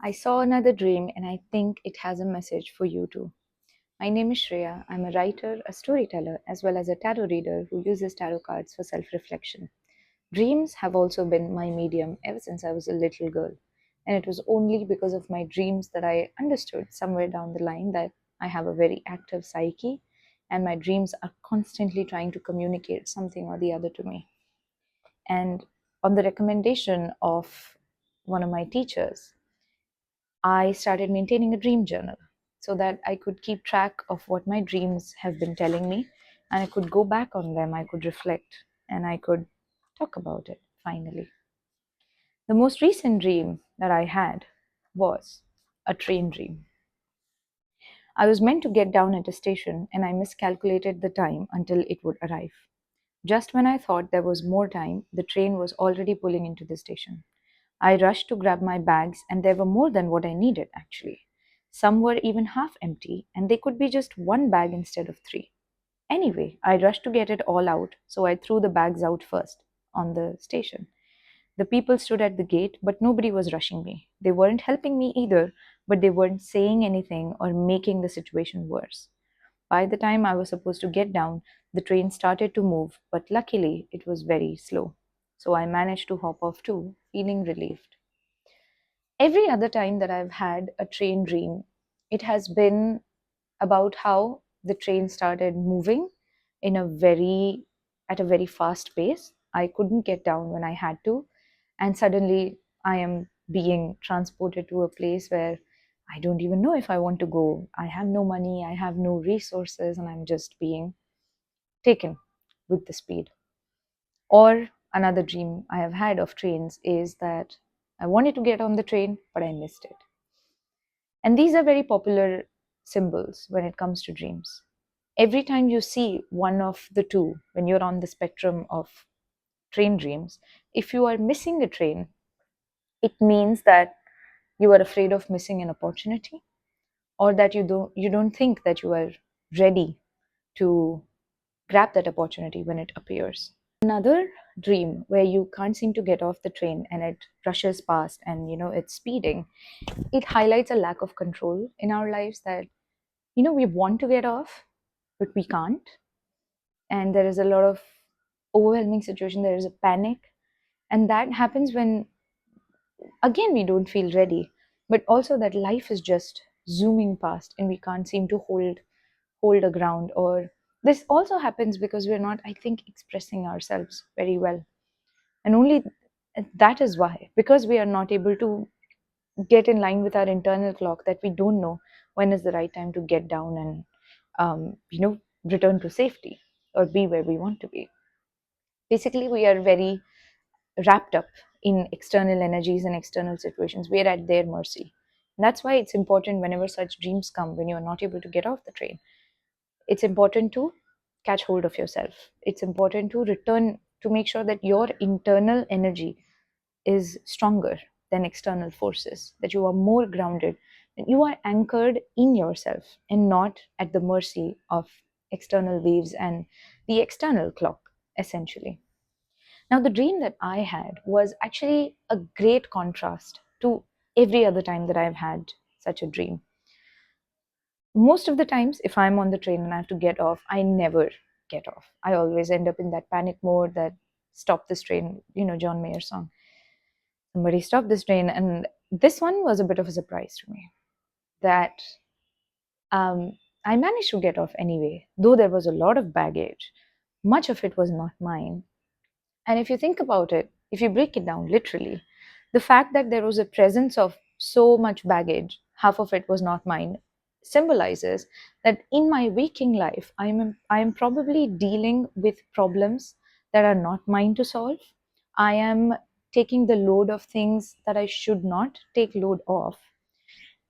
I saw another dream and I think it has a message for you too. My name is Shreya. I'm a writer, a storyteller, as well as a tarot reader who uses tarot cards for self reflection. Dreams have also been my medium ever since I was a little girl. And it was only because of my dreams that I understood somewhere down the line that I have a very active psyche and my dreams are constantly trying to communicate something or the other to me. And on the recommendation of one of my teachers, I started maintaining a dream journal so that I could keep track of what my dreams have been telling me and I could go back on them, I could reflect, and I could talk about it finally. The most recent dream that I had was a train dream. I was meant to get down at a station and I miscalculated the time until it would arrive. Just when I thought there was more time, the train was already pulling into the station. I rushed to grab my bags, and there were more than what I needed, actually. Some were even half empty, and they could be just one bag instead of three. Anyway, I rushed to get it all out, so I threw the bags out first on the station. The people stood at the gate, but nobody was rushing me. They weren't helping me either, but they weren't saying anything or making the situation worse. By the time I was supposed to get down, the train started to move, but luckily it was very slow. So I managed to hop off too, feeling relieved. Every other time that I've had a train dream, it has been about how the train started moving in a very at a very fast pace. I couldn't get down when I had to, and suddenly I am being transported to a place where I don't even know if I want to go. I have no money, I have no resources, and I'm just being taken with the speed. Or another dream I have had of trains is that I wanted to get on the train, but I missed it. And these are very popular symbols when it comes to dreams. Every time you see one of the two, when you're on the spectrum of train dreams, if you are missing a train, it means that you are afraid of missing an opportunity or that you don't think that you are ready to grab that opportunity when it appears. Another dream where you can't seem to get off the train and it rushes past and it's speeding, it highlights a lack of control in our lives that we want to get off but we can't, and there is a lot of overwhelming situation, there is a panic, and that happens when again we don't feel ready, but also that life is just zooming past and we can't seem to hold a ground. Or this also happens because we're not, I think, expressing ourselves very well, and only that is why, because we are not able to get in line with our internal clock, that we don't know when is the right time to get down and return to safety or be where we want to be. Basically, we are very wrapped up in external energies and external situations. We are at their mercy. And that's why it's important whenever such dreams come, when you're not able to get off the train, it's important to catch hold of yourself. It's important to return to make sure that your internal energy is stronger than external forces, that you are more grounded, that you are anchored in yourself and not at the mercy of external waves and the external clock, essentially. Now, the dream that I had was actually a great contrast to every other time that I've had such a dream. Most of the times, if I'm on the train and I have to get off, I never get off. I always end up in that panic mode that stop this train, John Mayer song. Somebody stop this train. And this one was a bit of a surprise to me that I managed to get off anyway, though there was a lot of baggage. Much of it was not mine. And if you think about it, if you break it down literally, the fact that there was a presence of so much baggage, half of it was not mine, symbolizes that in my waking life, I am probably dealing with problems that are not mine to solve. I am taking the load of things that I should not take load of.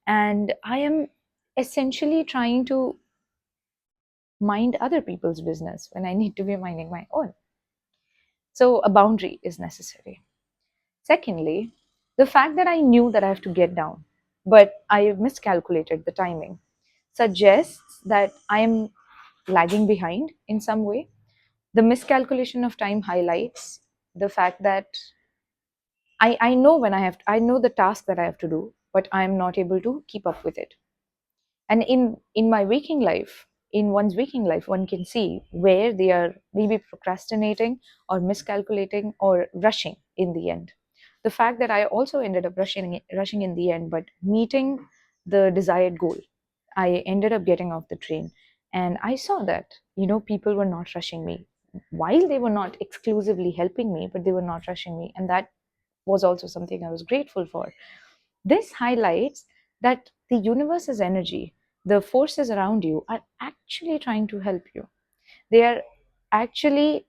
And I am essentially trying to mind other people's business when I need to be minding my own. So a boundary is necessary. Secondly, the fact that I knew that I have to get down, but I miscalculated the timing, suggests that I am lagging behind in some way. The miscalculation of time highlights the fact that I know when I know the task that I have to do, but I'm not able to keep up with it. And in my waking life, in one's waking life, one can see where they are maybe procrastinating or miscalculating or rushing in the end. The fact that I also ended up rushing in the end, but meeting the desired goal, I ended up getting off the train, and I saw that, people were not rushing me, while they were not exclusively helping me, but they were not rushing me, and that was also something I was grateful for. This highlights that the universe's energy, the forces around you, are actually trying to help you. They are actually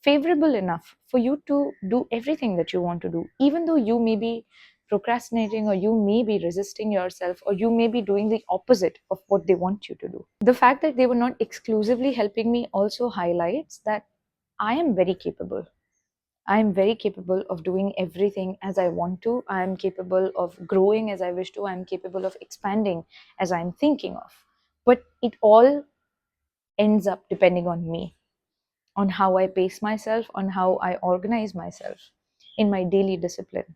favorable enough for you to do everything that you want to do, even though you may be procrastinating, or you may be resisting yourself, or you may be doing the opposite of what they want you to do. The fact that they were not exclusively helping me also highlights that I am very capable. I am very capable of doing everything as I want to. I am capable of growing as I wish to. I am capable of expanding as I'm thinking of. But it all ends up depending on me, on how I pace myself, on how I organize myself in my daily discipline.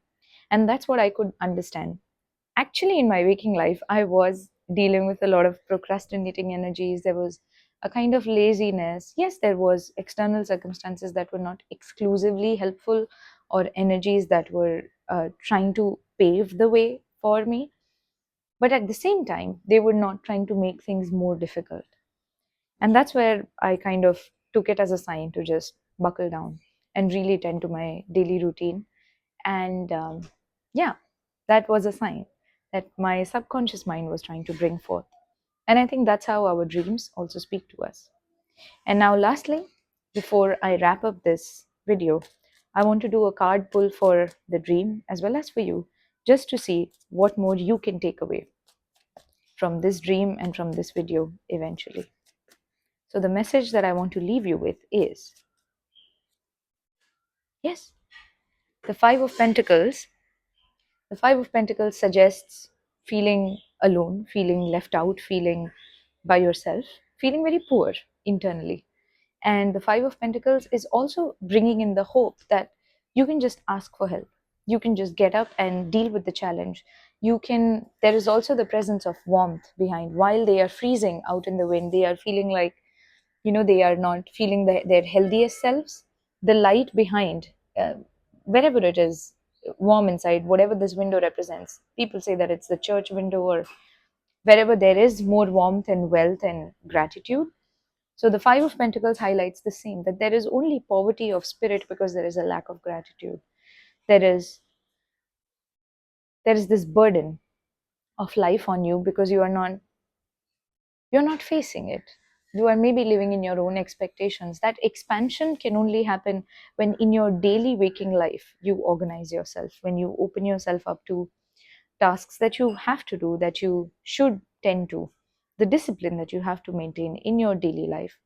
And that's what I could understand. Actually, in my waking life, I was dealing with a lot of procrastinating energies. There was a kind of laziness. Yes, there was external circumstances that were not exclusively helpful, or energies that were trying to pave the way for me. But at the same time, they were not trying to make things more difficult. And that's where I kind of took it as a sign to just buckle down and really tend to my daily routine. And yeah, that was a sign that my subconscious mind was trying to bring forth. And I think that's how our dreams also speak to us. And now, lastly, before I wrap up this video, I want to do a card pull for the dream as well as for you, just to see what more you can take away from this dream and from this video eventually. So, the message that I want to leave you with is yes, the Five of Pentacles. The Five of Pentacles suggests feeling alone, feeling left out, feeling by yourself, feeling very poor internally. And the Five of Pentacles is also bringing in the hope that you can just ask for help. You can just get up and deal with the challenge. There is also the presence of warmth behind. While they are freezing out in the wind, they are feeling like, they are not feeling their healthiest selves. The light behind, wherever it is, warm inside, whatever this window represents, people say that it's the church window, or wherever there is more warmth and wealth and gratitude. So the Five of Pentacles highlights the same, that there is only poverty of spirit because there is a lack of gratitude. There is this burden of life on you because you're not facing it. You are maybe living in your own expectations. That expansion can only happen when in your daily waking life you organize yourself, when you open yourself up to tasks that you have to do, that you should tend to, the discipline that you have to maintain in your daily life.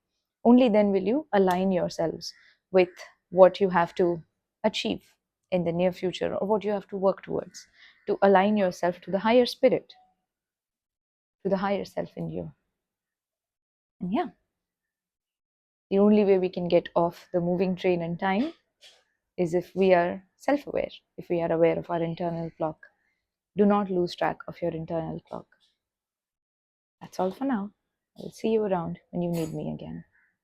Only then will you align yourselves with what you have to achieve in the near future, or what you have to work towards, to align yourself to the higher spirit, to the higher self in you. And yeah, the only way we can get off the moving train in time is if we are self aware, if we are aware of our internal clock. Do not lose track of your internal clock. That's all for now. I'll see you around when you need me again.